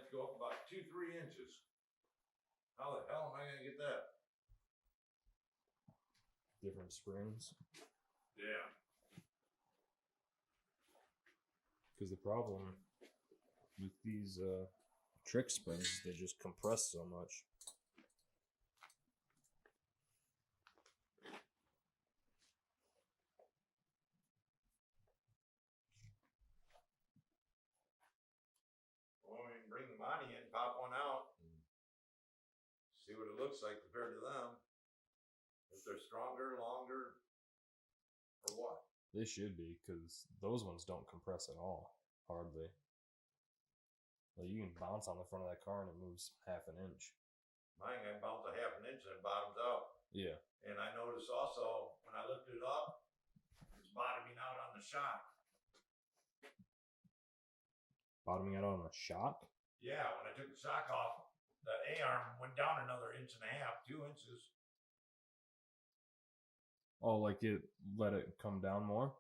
to go up about 2-3 inches. How the hell am I going to get that? Different springs. Yeah. Because the problem with these trick springs is they just compress so much. Well, we can bring the Monte in, pop one out, and see what it looks like compared to them. If they're stronger, longer, or what? They should be, because those ones don't compress at all. Hardly. Like, you can bounce on the front of that car and it moves half an inch. Mine can bounce a half an inch and it bottoms out. Yeah. And I noticed also, when I lifted it up, it's bottoming out on the shock. Bottoming out on the shock? Yeah, when I took the shock off, the A-arm went down another 1.5 inches, 2 inches. Oh, like it let it come down more?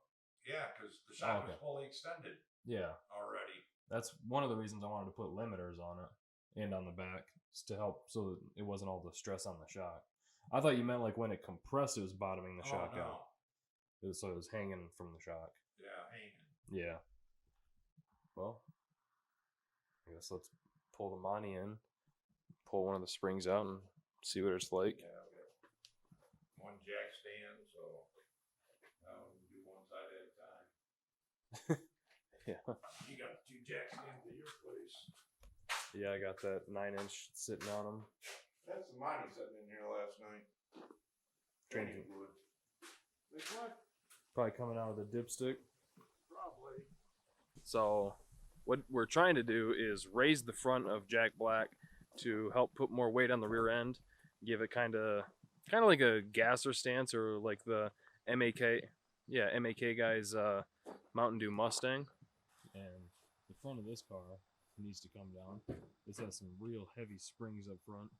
Yeah, because the shock was fully extended. Yeah. Already. That's one of the reasons I wanted to put limiters on it and on the back, to help so that it wasn't all the stress on the shock. I thought you meant like when it compressed, it was bottoming the shock out. So it was hanging from the shock. Yeah, hanging. Yeah. Well, I guess let's pull the Monte in, pull one of the springs out, and see what it's like. Yeah, we got one jack stand, so we do one side at a time. Yeah. You got 2 jack stands at your place. Yeah, I got that 9-inch sitting on them. That's the Monte sitting in here last night. Training fluid. Like what? Probably coming out of the dipstick. Probably. So what we're trying to do is raise the front of Jack Black to help put more weight on the rear end, give it kind of like a gasser stance, or like the MAK guy's Mountain Dew Mustang. And the front of this car needs to come down. This has some real heavy springs up front.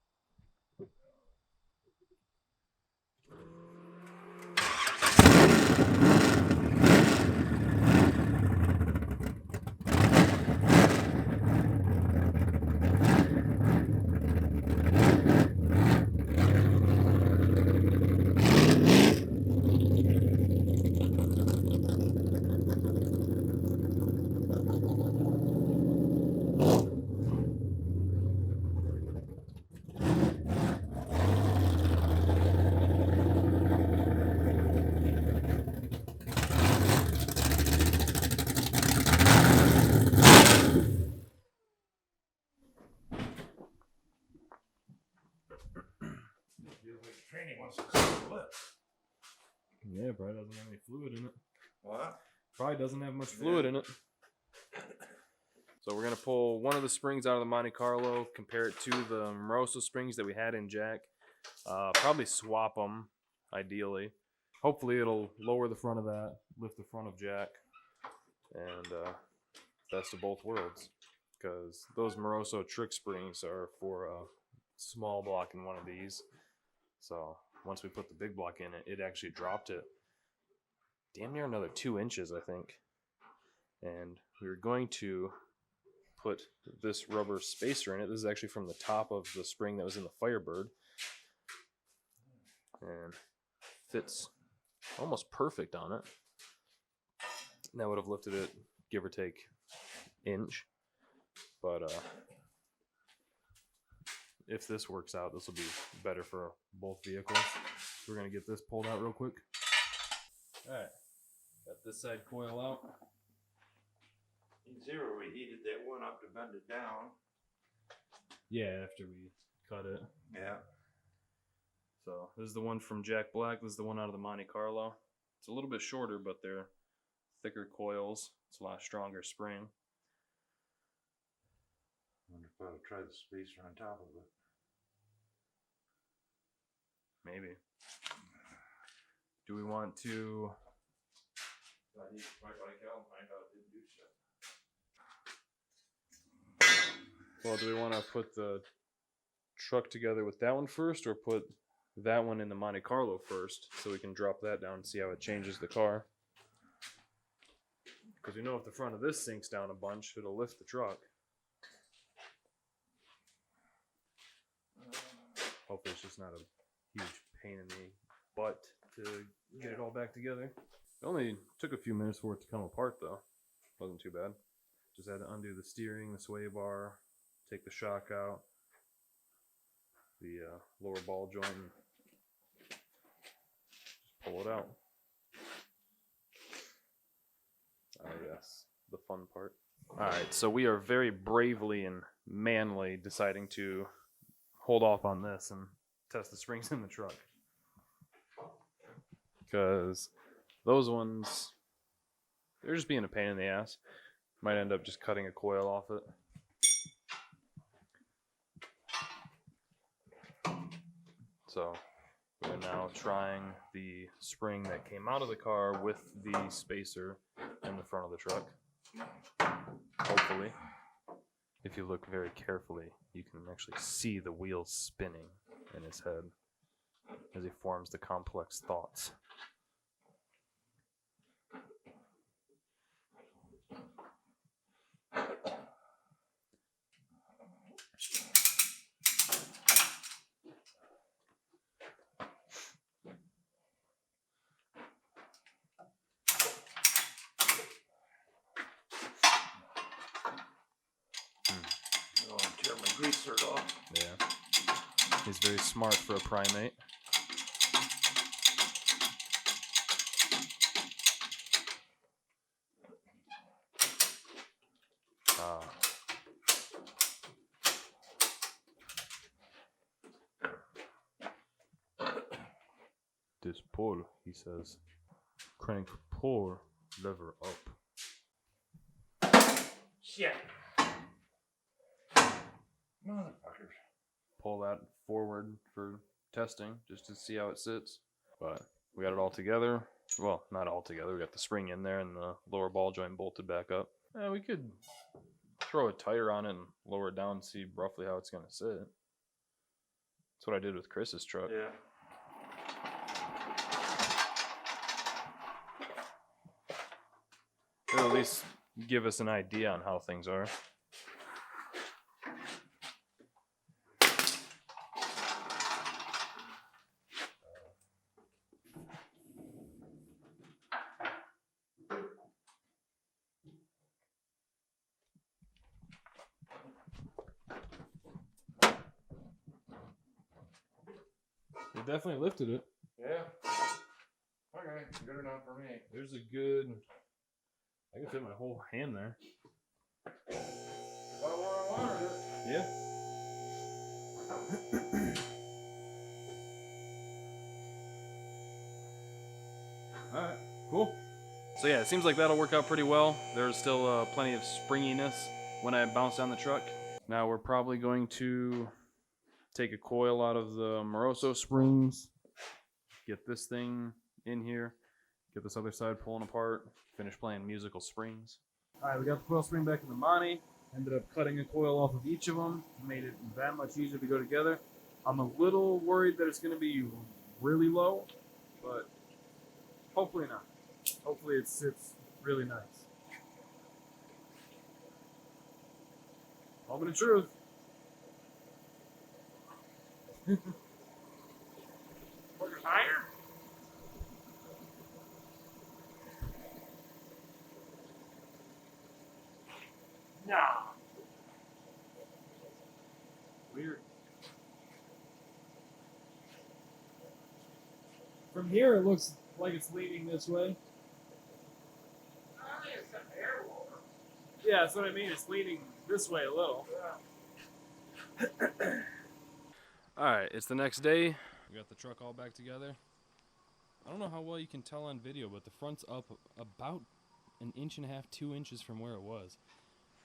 Yeah, probably doesn't have any fluid in it. What? Probably doesn't have much fluid in it. So we're going to pull one of the springs out of the Monte Carlo, compare it to the Moroso springs that we had in Jack. Probably swap them, ideally. Hopefully it'll lower the front of that, lift the front of Jack, and best of both worlds. Because those Moroso trick springs are for a small block in one of these. So once we put the big block in it, it actually dropped it damn near another 2 inches, I think. And we were going to put this rubber spacer in it. This is actually from the top of the spring that was in the Firebird. And fits almost perfect on it. And that would have lifted it, give or take, inch. But if this works out, this will be better for both vehicles. We're going to get this pulled out real quick. Alright, got this side coil out. In zero, we heated that one up to bend it down. Yeah, after we cut it. Yeah. So this is the one from Jack Black. This is the one out of the Monte Carlo. It's a little bit shorter, but they're thicker coils. It's a lot stronger spring. I wonder if I ought to try the spacer on top of it. Maybe. Do we want to... Well, do we want to put the truck together with that one first, or put that one in the Monte Carlo first, so we can drop that down and see how it changes the car? Because we know if the front of this sinks down a bunch, it'll lift the truck. Hopefully it's just not a huge pain in the butt to get it all back together. It only took a few minutes for it to come apart though. Wasn't too bad. Just had to undo the steering, the sway bar, take the shock out, the lower ball joint, and just pull it out. Yes, the fun part. Alright, so we are very bravely and manly deciding to hold off on this and test the springs in the truck. Because those ones, they're just being a pain in the ass. Might end up just cutting a coil off it. So we're now trying the spring that came out of the car with the spacer in the front of the truck. Hopefully, if you look very carefully, you can actually see the wheels spinning in his head as he forms the complex thoughts. Tear my grease shirt off. Yeah. He's very smart for a primate. This pull, he says. Crank pull lever up. Shit. Motherfuckers. Pull that forward for testing just to see how it sits. But we got it all together. Well, not all together. We got the spring in there and the lower ball joint bolted back up. We could throw a tire on it and lower it down and see roughly how it's going to sit. That's what I did with Chris's truck. Yeah. It'll at least give us an idea on how things are. It definitely lifted it. Yeah. Okay, good enough for me. There's a good... I can fit my whole hand there. About where I wanted it. Yeah. Alright, cool. So yeah, it seems like that'll work out pretty well. There's still plenty of springiness when I bounce down the truck. Now we're probably going to take a coil out of the Moroso springs, get this thing in here, get this other side pulling apart, finish playing musical springs. Alright, we got the coil spring back in the Monte. Ended up cutting a coil off of each of them. Made it that much easier to go together. I'm a little worried that it's going to be really low, but hopefully not. Hopefully it sits really nice. Moment of truth. Working higher? No. Weird. From here, it looks like it's leaning this way. I think it's some air blower. Yeah, that's what I mean. It's leaning this way a little. Yeah. Alright, it's the next day. We got the truck all back together. I don't know how well you can tell on video, but the front's up about 1.5 inches, 2 inches from where it was.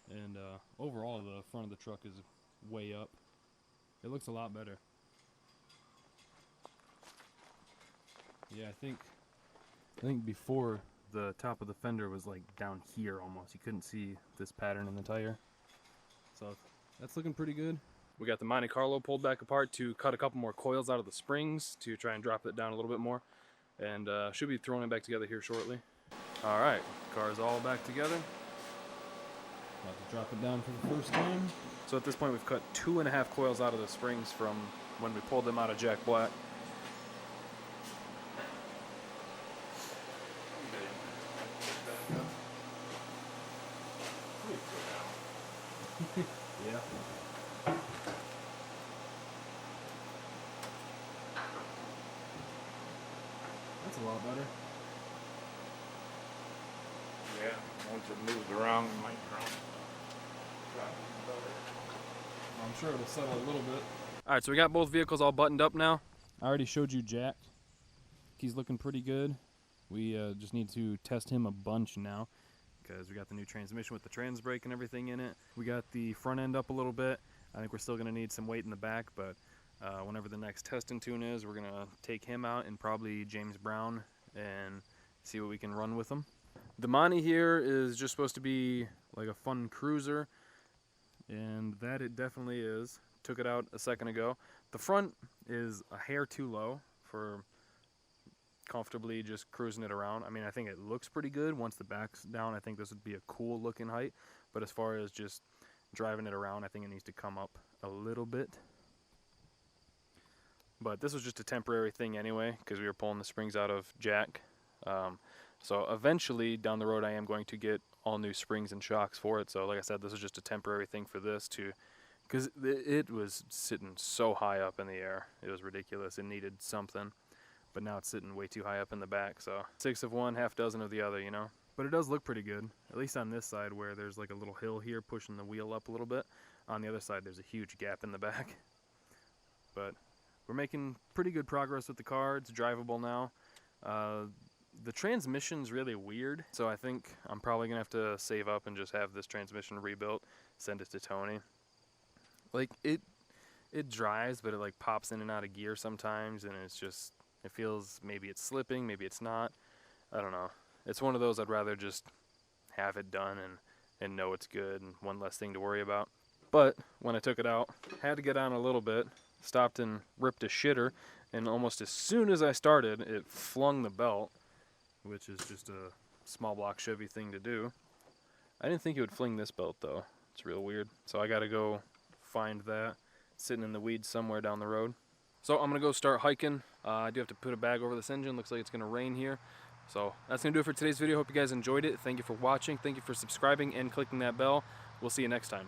And overall, the front of the truck is way up. It looks a lot better. Yeah, I think before the top of the fender was like down here almost. You couldn't see this pattern in the tire. So that's looking pretty good. We got the Monte Carlo pulled back apart to cut a couple more coils out of the springs to try and drop it down a little bit more. And should be throwing it back together here shortly. All right, car's all back together. About to drop it down for the first time. So at this point we've cut 2.5 coils out of the springs from when we pulled them out of Jack Black. Yeah. That's a lot better. Yeah, once it moves around, it might drop. I'm sure it'll settle a little bit. Alright, so we got both vehicles all buttoned up now. I already showed you Jack. He's looking pretty good. We just need to test him a bunch now because we got the new transmission with the trans brake and everything in it. We got the front end up a little bit. I think we're still going to need some weight in the back, but whenever the next testing tune is, we're going to take him out and probably James Brown and see what we can run with him. The Monte here is just supposed to be like a fun cruiser, and that it definitely is. Took it out a second ago. The front is a hair too low for comfortably just cruising it around. I mean, I think it looks pretty good. Once the back's down, I think this would be a cool looking height, but as far as just driving it around, I think it needs to come up a little bit. But this was just a temporary thing anyway, because we were pulling the springs out of Jack. So eventually down the road I am going to get all new springs and shocks for it. So like I said, this is just a temporary thing for this because it was sitting so high up in the air. It was ridiculous. It needed something, but now it's sitting way too high up in the back. So 6 of one, half dozen of the other, you know. But it does look pretty good, at least on this side where there's like a little hill here pushing the wheel up a little bit. On the other side there's a huge gap in the back. But we're making pretty good progress with the car. It's drivable now. The transmission's really weird, so I think I'm probably gonna have to save up and just have this transmission rebuilt, send it to Tony. Like it drives, but it like pops in and out of gear sometimes, and it's just, it feels, maybe it's slipping, maybe it's not. I don't know. It's one of those I'd rather just have it done and know it's good and one less thing to worry about. But when I took it out, had to get on a little bit, stopped and ripped a shitter, and almost as soon as I started, it flung the belt, which is just a small block Chevy thing to do. I didn't think it would fling this belt though. It's real weird. So I gotta go find that. It's sitting in the weeds somewhere down the road. So I'm gonna go start hiking. I do have to put a bag over this engine. Looks like it's gonna rain here. So that's gonna do it for today's video. Hope you guys enjoyed it. Thank you for watching. Thank you for subscribing and clicking that bell. We'll see you next time.